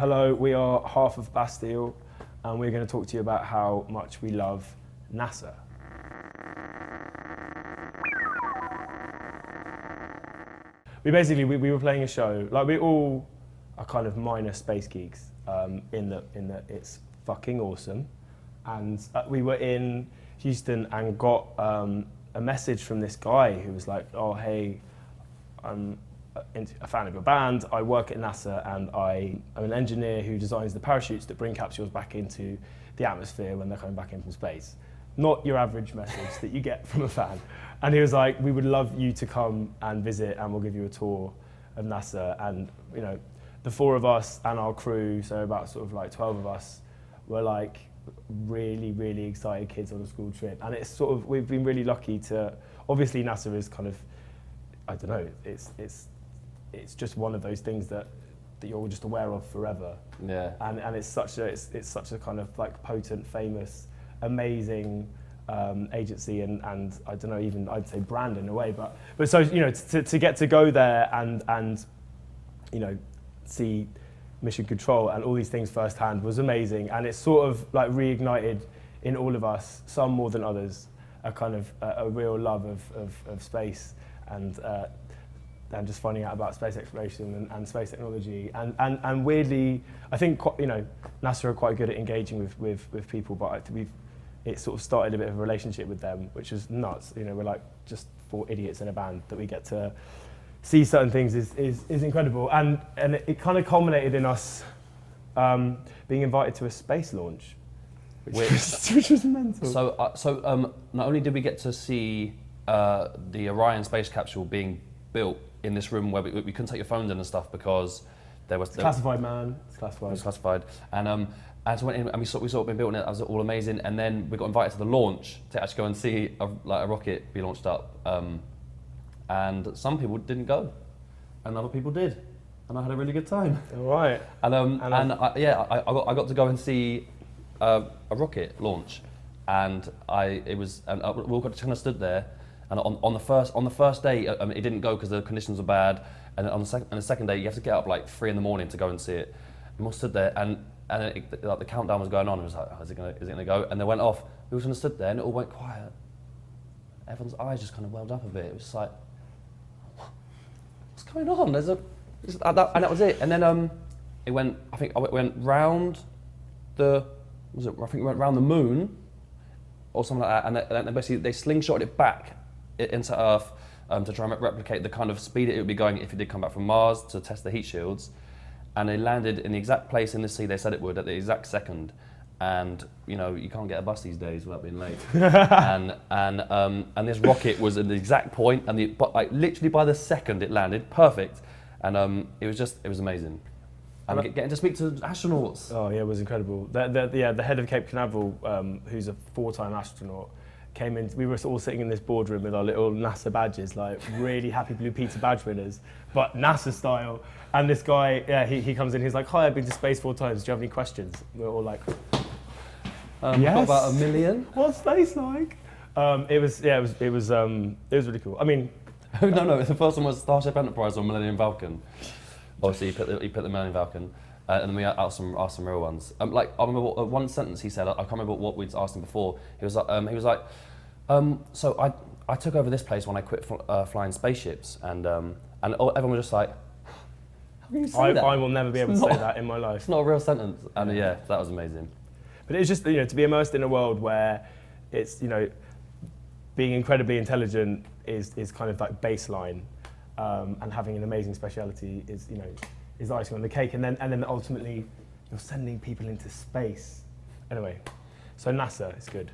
Hello, we are half of Bastille, and we're going to talk to you about how much we love NASA. We were playing a show, like we all are kind of minor space geeks, in that it's fucking awesome. And we were in Houston and got a message from this guy who was like, oh, hey, I'm a fan of your band, I work at NASA and I'm an engineer who designs the parachutes that bring capsules back into the atmosphere when they're coming back in from space. Not your average message that you get from a fan. And he was like, we would love you to come and visit and we'll give you a tour of NASA. And you know, the four of us and our crew, so about sort of like 12 of us, were like really, really excited kids on a school trip. And it's sort of, we've been really lucky to, obviously NASA is kind of, I don't know, it's just one of those things that you're all just aware of forever. Yeah. And it's such a kind of like potent, famous, amazing agency and I don't know, even I'd say brand in a way, but so you know, to get to go there and you know, see mission control and all these things firsthand was amazing, and it's sort of like reignited in all of us, some more than others, a kind of a real love of space and just finding out about space exploration and space technology. And weirdly, I think, you know, NASA are quite good at engaging with people, but it sort of started a bit of a relationship with them, which is nuts. You know, we're like just four idiots in a band that we get to see certain things is incredible. And it kind of culminated in us being invited to a space launch, which was mental. So not only did we get to see the Orion space capsule being built in this room where we couldn't take your phones in and stuff because there was... It's classified, man. It's classified. It was classified. And so went in and we saw it being built and it was all amazing. And then we got invited to the launch to actually go and see a rocket be launched up. And some people didn't go, and other people did. And I had a really good time. All right. And I got to go and see a rocket launch, and we all got to kind of stood there. And on the first day, it didn't go because the conditions were bad. And on the second day, you have to get up like 3 a.m. to go and see it. And we all stood there, and like the countdown was going on. It was like, oh, is it gonna go? And they went off. We all kind of stood there, and it all went quiet. Everyone's eyes just kind of welled up a bit. It was just like, what's going on? And that was it. And then it went. I think it went round the. I think it went round the moon, or something like that. And then basically they slingshotted it back into Earth to try and replicate the kind of speed it would be going if it did come back from Mars to test the heat shields. And they landed in the exact place in the sea they said it would at the exact second. And you know, you can't get a bus these days without being late. and this rocket was at the exact point, and like literally by the second it landed, perfect. And it was amazing. And getting to speak to astronauts. Oh yeah, it was incredible. The head of Cape Canaveral, who's a 4-time astronaut, came in. We were all sitting in this boardroom with our little NASA badges, like really happy Blue Peter badge winners, but NASA style. And this guy, yeah, he comes in. He's like, "Hi, I've been to space 4 times. Do you have any questions?" We're all like, "Yes." About 1 million. What's space like? It was really cool. I mean, no. The first one was Starship Enterprise or Millennium Falcon. Obviously, he put the Millennium Falcon, and then we asked some real ones. Like I remember one sentence he said. I can't remember what we'd asked him before. He was like, so I took over this place when I quit flying spaceships, and everyone was just like, how can you say that? I will never be able to say that in my life. It's not a real sentence, and yeah, that was amazing. But it's just, you know, to be immersed in a world where it's, you know, being incredibly intelligent is kind of like baseline. And having an amazing speciality is, you know, is icing on the cake, and then ultimately you're sending people into space. Anyway, so NASA is good.